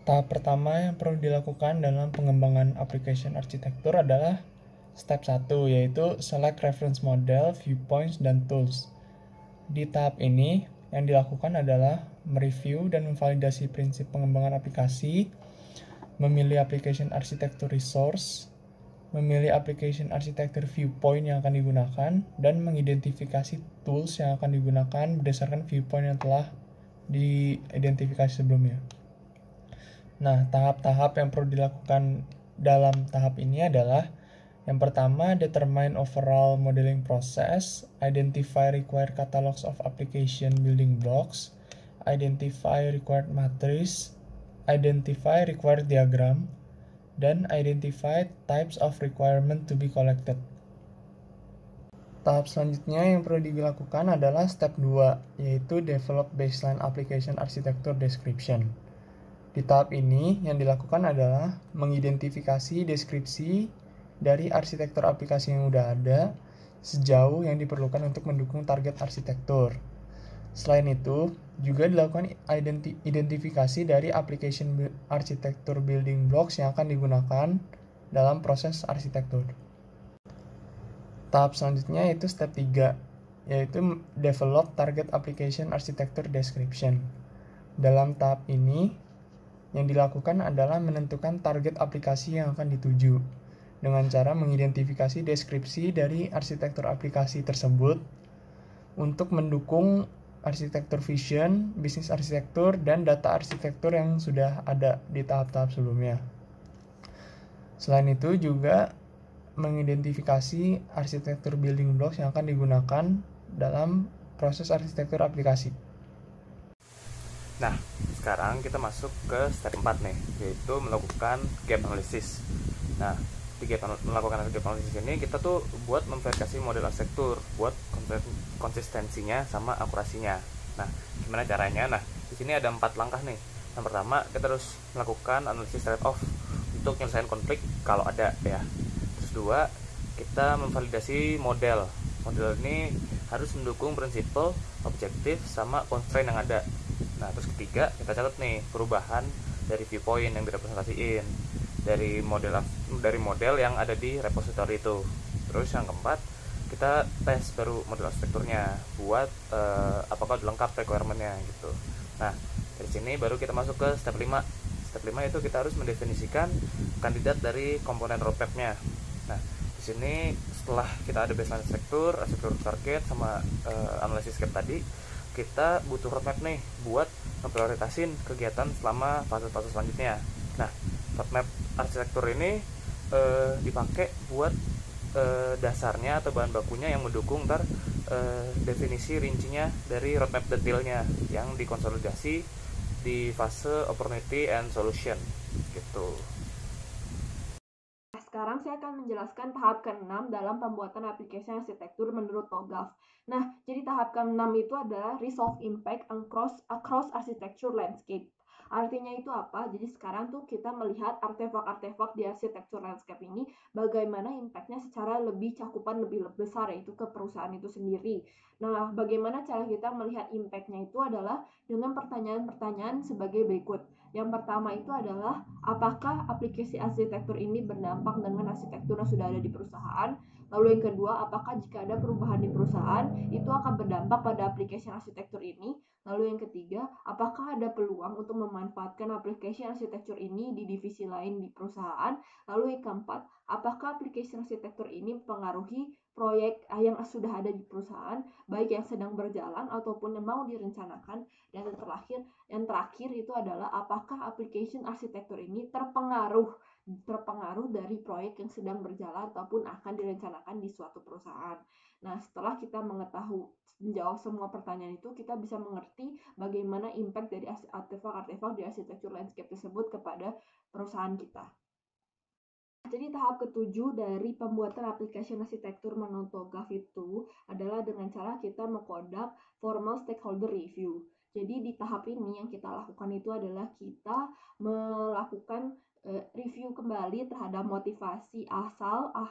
Tahap pertama yang perlu dilakukan dalam pengembangan application architecture adalah step 1, yaitu select reference model, viewpoints, dan tools. Di tahap ini, yang dilakukan adalah mereview dan memvalidasi prinsip pengembangan aplikasi, memilih application architecture resource, memilih application architecture viewpoint yang akan digunakan, dan mengidentifikasi tools yang akan digunakan berdasarkan viewpoint yang telah diidentifikasi sebelumnya. Nah, tahap-tahap yang perlu dilakukan dalam tahap ini adalah yang pertama, determine overall modeling process, identify required catalogs of application building blocks, identify required matrix, identify required diagram, dan identify types of requirement to be collected. Tahap selanjutnya yang perlu dilakukan adalah step 2, yaitu develop baseline application architecture description. Di tahap ini, yang dilakukan adalah mengidentifikasi deskripsi dari arsitektur aplikasi yang sudah ada sejauh yang diperlukan untuk mendukung target arsitektur. Selain itu, juga dilakukan identifikasi dari application architecture building blocks yang akan digunakan dalam proses arsitektur. Tahap selanjutnya yaitu step 3, yaitu develop target application architecture description. Dalam tahap ini, yang dilakukan adalah menentukan target aplikasi yang akan dituju dengan cara mengidentifikasi deskripsi dari arsitektur aplikasi tersebut untuk mendukung arsitektur vision, bisnis arsitektur, dan data arsitektur yang sudah ada di tahap-tahap sebelumnya. Selain itu juga mengidentifikasi arsitektur building blocks yang akan digunakan dalam proses arsitektur aplikasi. Nah, sekarang kita masuk ke step 4 nih, yaitu melakukan gap analysis. Nah, di melakukan gap analysis ini kita tuh buat memverifikasi model arsitektur, buat konsistensinya sama akurasinya. Nah, gimana caranya? Nah, di sini ada 4 langkah nih. Yang pertama, kita harus melakukan analisis trade-off untuk menyelesaikan konflik kalau ada ya. Terus 2, kita memvalidasi model. Model ini harus mendukung prinsipal, objektif, sama constraint yang ada. Nah, terus ketiga, kita catat nih perubahan dari viewpoint yang direpresentasiin dari model yang ada di repository itu. Terus yang keempat, kita tes baru model arsitekturnya buat apakah udah lengkap requirement-nya gitu. Nah, dari sini baru kita masuk ke step 5. Step 5 itu kita harus mendefinisikan kandidat dari komponen roadmap-nya. Nah, di sini setelah kita ada baseline arsitektur target sama analisis gap tadi, kita butuh roadmap nih buat memprioritasin kegiatan selama fase-fase selanjutnya. Nah, roadmap arsitektur ini dipakai buat dasarnya atau bahan bakunya yang mendukung definisi rincinya dari roadmap detailnya yang dikonsolidasi di fase opportunity and solution gitu. Sekarang saya akan menjelaskan tahap ke-6 dalam pembuatan aplikasi arsitektur menurut TOGAF. Nah, jadi tahap ke-6 itu adalah resolve impact across architecture landscape. Artinya itu apa? Jadi sekarang tuh kita melihat artefak-artefak di arsitektur landscape ini bagaimana impact-nya secara lebih cakupan lebih besar, yaitu ke perusahaan itu sendiri. Nah, bagaimana cara kita melihat impact-nya itu adalah dengan pertanyaan-pertanyaan sebagai berikut. Yang pertama itu adalah apakah aplikasi arsitektur ini berdampak dengan arsitektur yang sudah ada di perusahaan. Lalu yang kedua, apakah jika ada perubahan di perusahaan itu akan berdampak pada aplikasi arsitektur ini. Lalu yang ketiga, apakah ada peluang untuk memanfaatkan aplikasi arsitektur ini di divisi lain di perusahaan. Lalu yang keempat, apakah aplikasi arsitektur ini mempengaruhi proyek yang sudah ada di perusahaan, baik yang sedang berjalan ataupun yang mau direncanakan. Dan yang terakhir itu adalah apakah application arsitektur ini terpengaruh dari proyek yang sedang berjalan ataupun akan direncanakan di suatu perusahaan. Nah, setelah kita menjawab semua pertanyaan itu, kita bisa mengerti bagaimana impact dari artefak-artefak di arsitektur landscape tersebut kepada perusahaan kita. Jadi tahap ketujuh dari pembuatan aplikasi arsitektur menurut TOGAF itu adalah dengan cara kita mengkondak formal stakeholder review. Jadi di tahap ini yang kita lakukan itu adalah kita melakukan review kembali terhadap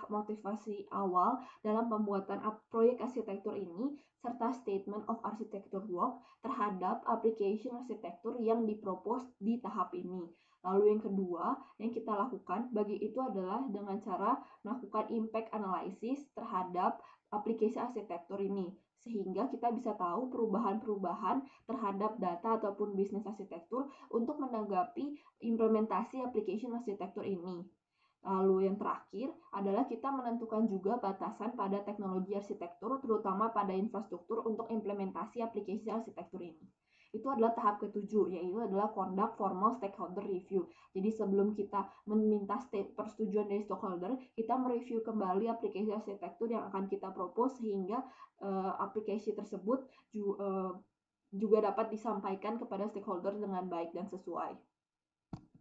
motivasi awal dalam pembuatan proyek arsitektur ini serta statement of architecture work terhadap application arsitektur yang dipropose di tahap ini. Lalu yang kedua yang kita lakukan itu adalah dengan cara melakukan impact analysis terhadap aplikasi arsitektur ini, sehingga kita bisa tahu perubahan-perubahan terhadap data ataupun bisnis arsitektur untuk menanggapi implementasi application arsitektur ini. Lalu yang terakhir adalah kita menentukan juga batasan pada teknologi arsitektur, terutama pada infrastruktur untuk implementasi aplikasi arsitektur ini. Itu adalah tahap ketujuh, yaitu adalah conduct formal stakeholder review. Jadi sebelum kita meminta persetujuan dari stakeholder, kita mereview kembali aplikasi arsitektur yang akan kita propose sehingga aplikasi tersebut juga dapat disampaikan kepada stakeholder dengan baik dan sesuai.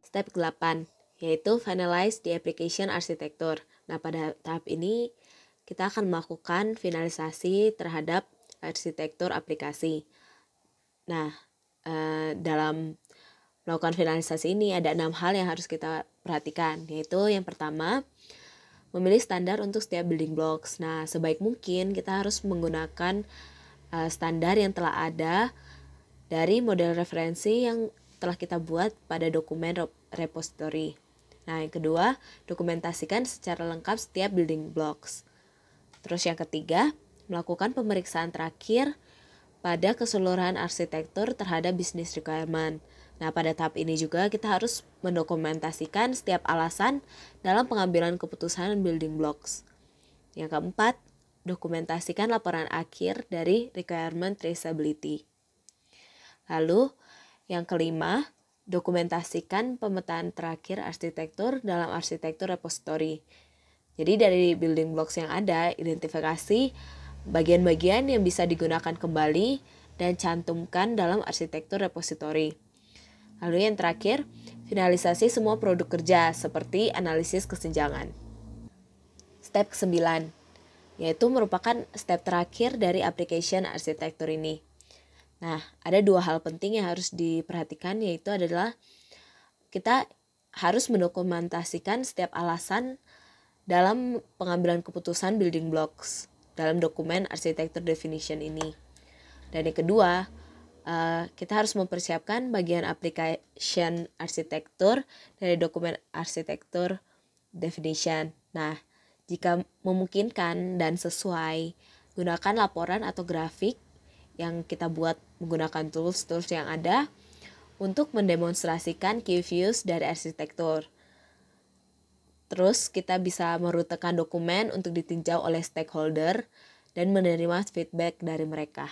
Step 8, yaitu finalize the application architecture. Nah, pada tahap ini kita akan melakukan finalisasi terhadap arsitektur aplikasi. Nah, dalam melakukan finalisasi ini ada 6 hal yang harus kita perhatikan, yaitu yang pertama, memilih standar untuk setiap building blocks. Nah, sebaik mungkin kita harus menggunakan standar yang telah ada dari model referensi yang telah kita buat pada dokumen repository. Nah, yang kedua, dokumentasikan secara lengkap setiap building blocks. Terus yang ketiga, melakukan pemeriksaan terakhir pada keseluruhan arsitektur terhadap business requirement. Nah, pada tahap ini juga kita harus mendokumentasikan setiap alasan dalam pengambilan keputusan building blocks. Yang keempat, dokumentasikan laporan akhir dari requirement traceability. Lalu, yang kelima, dokumentasikan pemetaan terakhir arsitektur dalam arsitektur repository. Jadi dari building blocks yang ada, identifikasi bagian-bagian yang bisa digunakan kembali dan cantumkan dalam arsitektur repository. Lalu yang terakhir, finalisasi semua produk kerja seperti analisis kesenjangan. Step ke-9, yaitu merupakan step terakhir dari application arsitektur ini. Nah, ada 2 hal penting yang harus diperhatikan, yaitu adalah kita harus mendokumentasikan setiap alasan dalam pengambilan keputusan building blocks dalam dokumen arsitektur definition ini. Dan yang kedua, kita harus mempersiapkan bagian application arsitektur dari dokumen arsitektur definition. Nah, jika memungkinkan dan sesuai, gunakan laporan atau grafik yang kita buat menggunakan tools yang ada untuk mendemonstrasikan key views dari arsitektur. Terus kita bisa merutekan dokumen untuk ditinjau oleh stakeholder dan menerima feedback dari mereka.